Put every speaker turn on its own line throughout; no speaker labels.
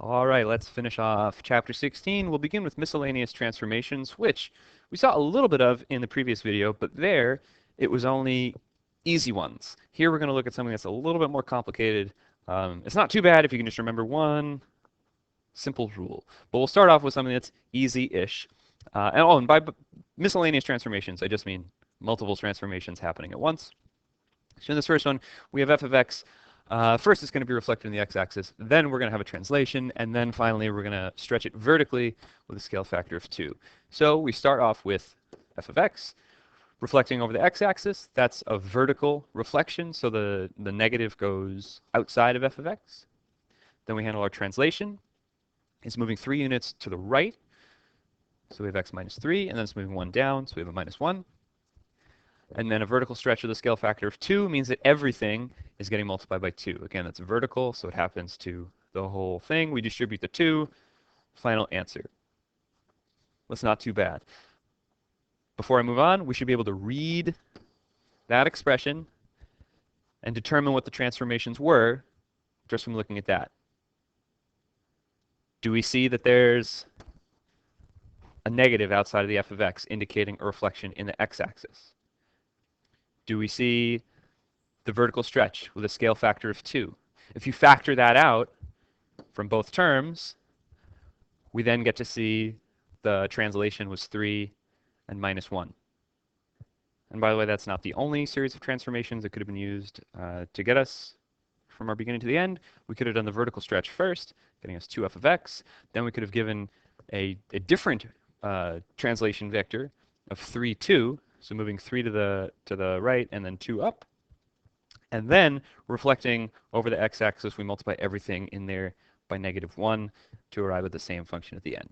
All right, let's finish off chapter 16. We'll begin with miscellaneous transformations, which we saw a little bit of in the previous video, but there it was only easy ones. Here we're going to look at something that's a little bit more complicated. It's not too bad if you can just remember one simple rule, but we'll start off with something that's easy-ish. And by miscellaneous transformations, I just mean multiple transformations happening at once. So in this first one, we have f of x. First, it's going to be reflected in the x-axis. Then we're going to have a translation. And then finally, we're going to stretch it vertically with a scale factor of 2. So we start off with f of x reflecting over the x-axis. That's a vertical reflection. So the negative goes outside of f of x. Then we handle our translation. It's moving 3 units to the right. So we have x minus 3. And then it's moving 1 down. So we have a minus 1. And then a vertical stretch of the scale factor of 2 means that everything is getting multiplied by 2. Again, that's vertical, so it happens to the whole thing. We distribute the 2. Final answer. That's not too bad. Before I move on, we should be able to read that expression and determine what the transformations were just from looking at that. Do we see that there's a negative outside of the f of x indicating a reflection in the x-axis? Do we see the vertical stretch with a scale factor of 2? If you factor that out from both terms, we then get to see the translation was 3 and minus 1. And by the way, that's not the only series of transformations that could have been used to get us from our beginning to the end. We could have done the vertical stretch first, getting us 2f of x. Then we could have given a different translation vector of 3, 2. So moving 3 to the right and then 2 up. And then reflecting over the x-axis, we multiply everything in there by negative 1 to arrive at the same function at the end.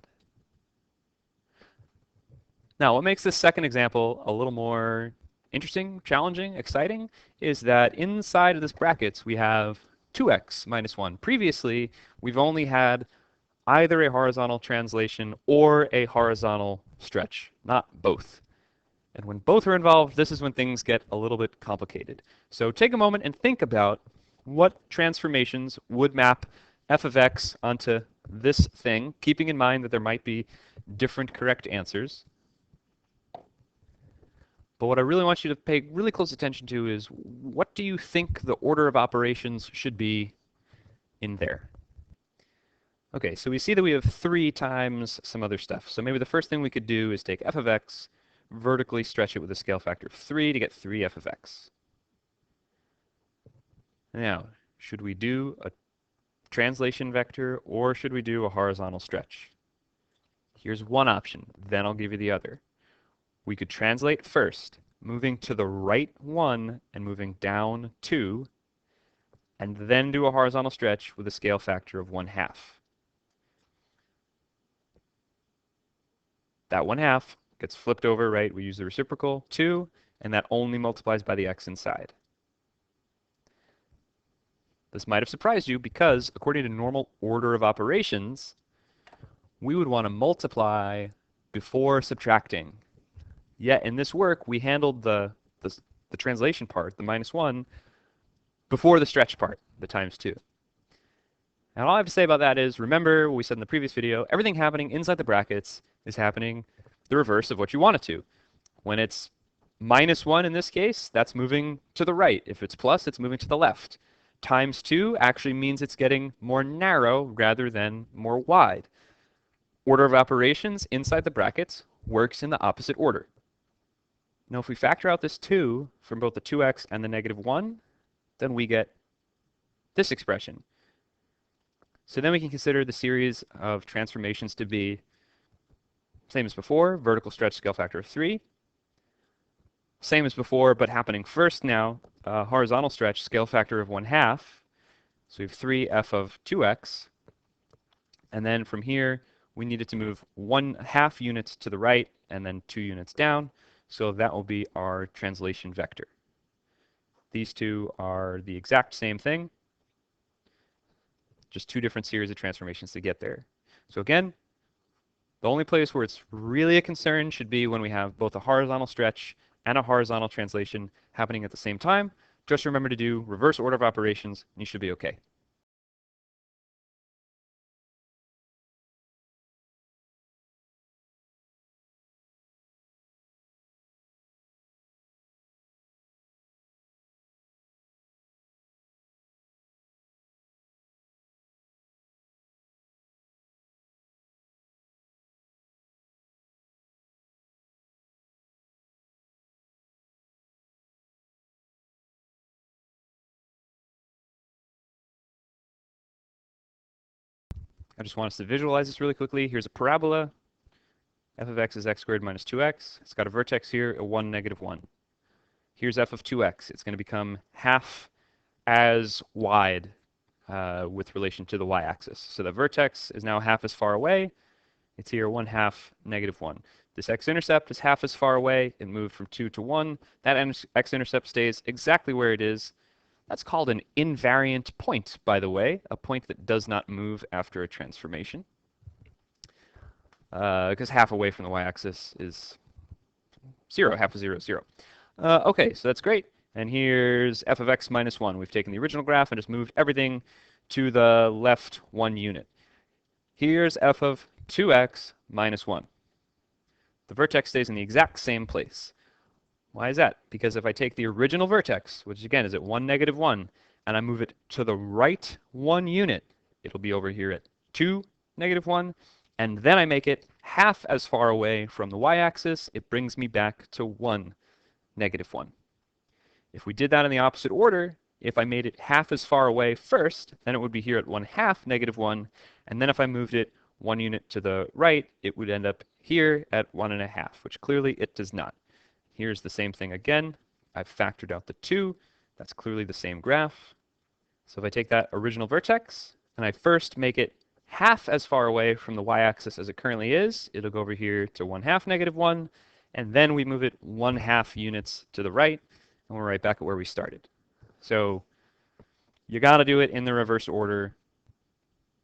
Now, what makes this second example a little more interesting, challenging, exciting is that inside of this brackets, we have 2x minus 1. Previously, we've only had either a horizontal translation or a horizontal stretch, not both. And when both are involved, this is when things get a little bit complicated. So take a moment and think about what transformations would map f of x onto this thing, keeping in mind that there might be different correct answers. But what I really want you to pay really close attention to is what do you think the order of operations should be in there? Okay, so we see that we have 3 times some other stuff. So maybe the first thing we could do is take f of x, vertically stretch it with a scale factor of 3 to get 3f of x. Now, should we do a translation vector or should we do a horizontal stretch? Here's one option, then I'll give you the other. We could translate first, moving to the right 1 and moving down 2, and then do a horizontal stretch with a scale factor of 1/2. That 1/2 gets flipped over, right? We use the reciprocal, 2, and that only multiplies by the x inside. This might have surprised you because, according to normal order of operations, we would want to multiply before subtracting. Yet in this work, we handled the translation part, the minus 1, before the stretch part, the times 2. And all I have to say about that is, remember what we said in the previous video, everything happening inside the brackets is happening the reverse of what you want it to. When it's minus 1 in this case, that's moving to the right. If it's plus, it's moving to the left. Times 2 actually means it's getting more narrow rather than more wide. Order of operations inside the brackets works in the opposite order. Now if we factor out this 2 from both the 2x and the negative 1, then we get this expression. So then we can consider the series of transformations to be same as before, vertical stretch scale factor of 3. Same as before, but happening first now, horizontal stretch scale factor of 1/2. So we have 3f of 2x. And then from here, we needed to move 1/2 units to the right and then 2 units down. So that will be our translation vector. These two are the exact same thing, just 2 different series of transformations to get there. So again, the only place where it's really a concern should be when we have both a horizontal stretch and a horizontal translation happening at the same time. Just remember to do reverse order of operations and you should be okay. I just want us to visualize this really quickly. Here's a parabola. F of x is x squared minus 2x. It's got a vertex here, a 1, negative 1. Here's f of 2x. It's going to become half as wide with relation to the y-axis. So the vertex is now half as far away. It's here 1/2, negative 1. This x-intercept is half as far away. It moved from 2 to 1. That x-intercept stays exactly where it is. That's called an invariant point, by the way, a point that does not move after a transformation. Because half away from the y-axis is 0, half of 0 is 0. Okay, so that's great. And here's f of x minus 1. We've taken the original graph and just moved everything to the left 1 unit. Here's f of 2x minus 1. The vertex stays in the exact same place. Why is that? Because if I take the original vertex, which again is at 1, negative 1, and I move it to the right 1 unit, it'll be over here at 2, negative 1, and then I make it half as far away from the y-axis, it brings me back to 1, negative 1. If we did that in the opposite order, if I made it half as far away first, then it would be here at 1/2, negative 1, and then if I moved it 1 unit to the right, it would end up here at 1.5, which clearly it does not. Here's the same thing again. I've factored out the 2. That's clearly the same graph. So if I take that original vertex and I first make it half as far away from the y-axis as it currently is, it'll go over here to 1/2, negative 1, and then we move it 1/2 units to the right, and we're right back at where we started. So you got to do it in the reverse order.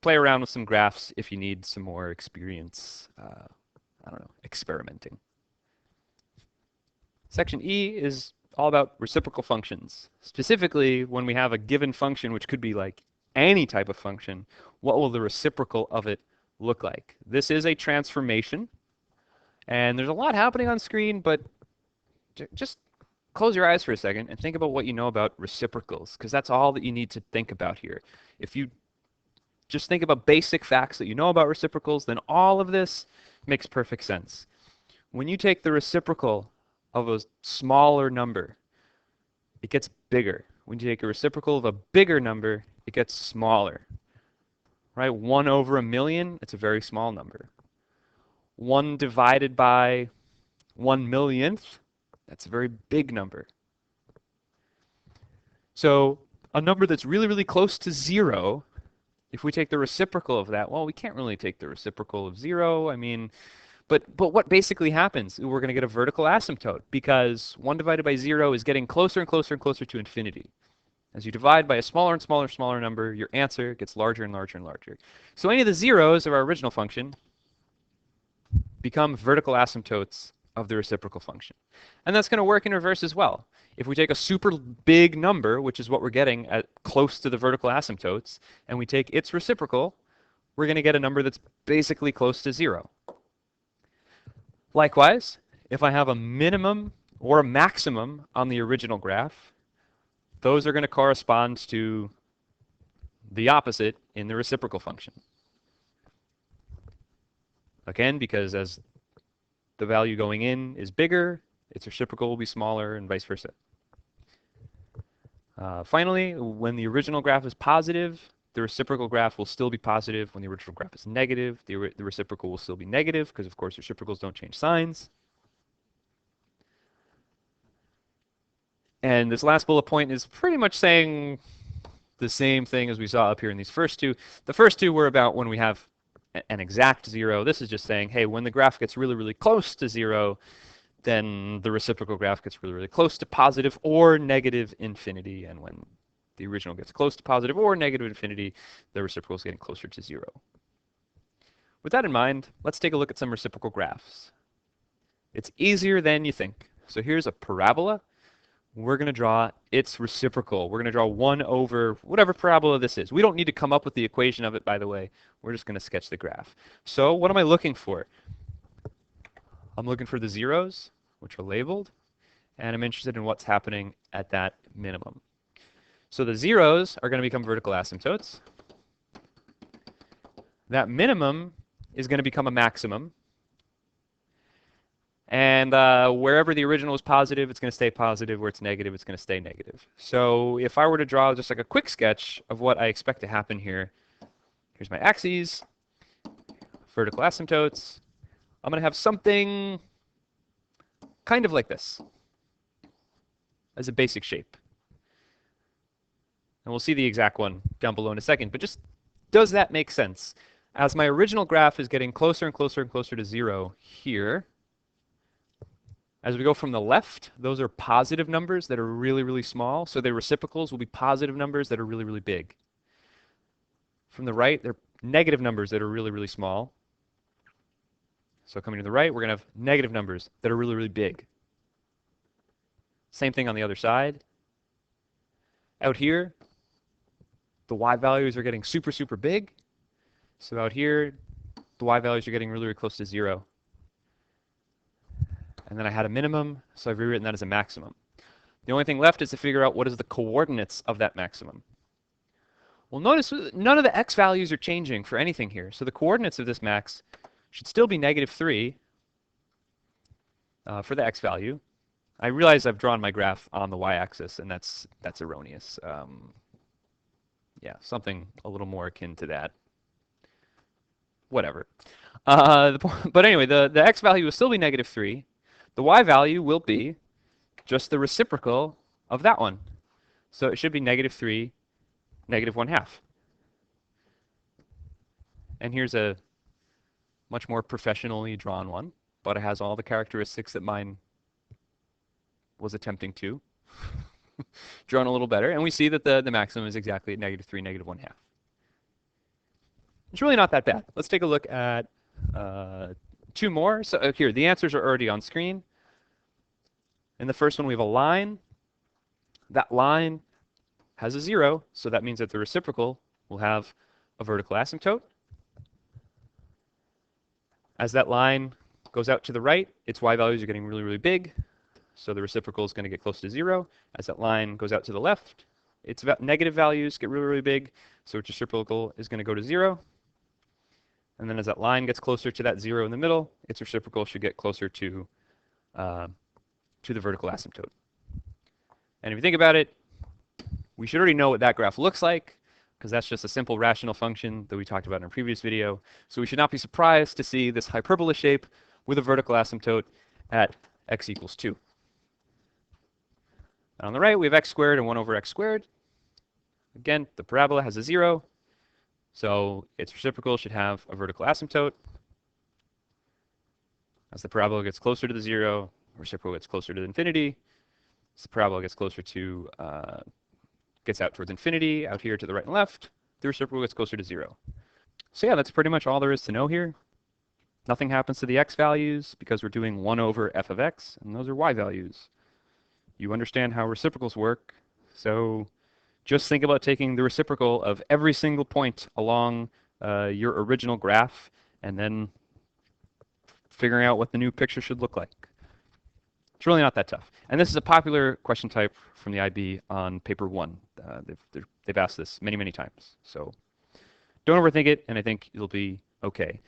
Play around with some graphs if you need some more experience, I don't know, experimenting. Section E is all about reciprocal functions. Specifically, when we have a given function, which could be like any type of function, what will the reciprocal of it look like? This is a transformation, and there's a lot happening on screen, but just close your eyes for a second and think about what you know about reciprocals, because that's all that you need to think about here. If you just think about basic facts that you know about reciprocals, then all of this makes perfect sense. When you take the reciprocal of a smaller number, it gets bigger. When you take a reciprocal of a bigger number, it gets smaller. Right? 1 over 1,000,000, it's a very small number. 1 divided by 1/1,000,000th, that's a very big number. So a number that's really, really close to 0, if we take the reciprocal of that, well, we can't really take the reciprocal of 0. I mean, but what basically happens? We're going to get a vertical asymptote because 1 divided by 0 is getting closer and closer and closer to infinity. As you divide by a smaller and smaller number, your answer gets larger and larger and larger. So any of the zeros of our original function become vertical asymptotes of the reciprocal function. And that's going to work in reverse as well. If we take a super big number, which is what we're getting at close to the vertical asymptotes, and we take its reciprocal, we're going to get a number that's basically close to 0. Likewise, if I have a minimum or a maximum on the original graph, those are going to correspond to the opposite in the reciprocal function. Again, because as the value going in is bigger, its reciprocal will be smaller, and vice versa. Finally, when the original graph is positive, the reciprocal graph will still be positive. When the original graph is negative, the reciprocal will still be negative, because of course reciprocals don't change signs. And this last bullet point is pretty much saying the same thing as we saw up here in these first two. The first two were about when we have an exact 0. This is just saying, hey, when the graph gets really, really close to 0, then the reciprocal graph gets really, really close to positive or negative infinity. And when the original gets close to positive or negative infinity, the reciprocal is getting closer to 0. With that in mind, let's take a look at some reciprocal graphs. It's easier than you think. So here's a parabola. We're going to draw its reciprocal. We're going to draw 1 over whatever parabola this is. We don't need to come up with the equation of it, by the way. We're just going to sketch the graph. So what am I looking for? I'm looking for the zeros, which are labeled, and I'm interested in what's happening at that minimum. So the zeros are going to become vertical asymptotes. That minimum is going to become a maximum. And wherever the original is positive, it's going to stay positive. Where it's negative, it's going to stay negative. So if I were to draw just like a quick sketch of what I expect to happen here, here's my axes. vertical asymptotes, I'm going to have something kind of like this as a basic shape. And we'll see the exact one down below in a second, but just does that make sense? As my original graph is getting closer and closer and closer to 0 here, as we go from the left, those are positive numbers that are really, really small. So their reciprocals will be positive numbers that are really, really big. From the right, they're negative numbers that are really, really small. So coming to the right, we're going to have negative numbers that are really, really big. Same thing on the other side. Out here, the y values are getting super, super big. So out here, the y values are getting really, really close to 0. And then I had a minimum, so I've rewritten that as a maximum. The only thing left is to figure out what is the coordinates of that maximum. Well, notice none of the x values are changing for anything here. So the coordinates of this max should still be -3 for the x value. I realize I've drawn my graph on the y-axis, and that's erroneous. Yeah, something a little more akin to that. Whatever. But anyway, the x value will still be -3. The y value will be just the reciprocal of that one. So it should be -3, -1/2. And here's a much more professionally drawn one, but it has all the characteristics that mine was attempting to. Drawn a little better, and we see that the maximum is exactly at -3, -1/2. It's really not that bad. Let's take a look at 2 more. So here, the answers are already on screen. In the first one, we have a line. That line has a 0, so that means that the reciprocal will have a vertical asymptote. As that line goes out to the right, its y values are getting really, really big, so the reciprocal is going to get close to 0. As that line goes out to the left, its negative values get really, really big, so its reciprocal is going to go to 0. And then as that line gets closer to that 0 in the middle, its reciprocal should get closer to the vertical asymptote. And if you think about it, we should already know what that graph looks like, because that's just a simple rational function that we talked about in a previous video. So we should not be surprised to see this hyperbola shape with a vertical asymptote at x = 2. And on the right, we have x squared and 1/x squared. Again, the parabola has a 0, so its reciprocal should have a vertical asymptote. As the parabola gets closer to the 0, reciprocal gets closer to infinity. As the parabola gets closer to, gets out towards infinity, out here to the right and left, the reciprocal gets closer to 0. So yeah, that's pretty much all there is to know here. Nothing happens to the x values because we're doing 1/f of x, and those are y values. You understand how reciprocals work, so just think about taking the reciprocal of every single point along your original graph, and then figuring out what the new picture should look like. It's really not that tough. And this is a popular question type from the IB on paper 1. They've asked this many, many times. So don't overthink it, and I think it'll be okay.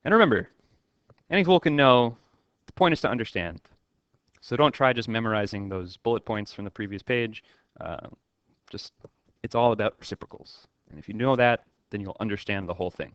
And remember, any fool can know, the point is to understand. So don't try just memorizing those bullet points from the previous page. It's all about reciprocals. And if you know that, then you'll understand the whole thing.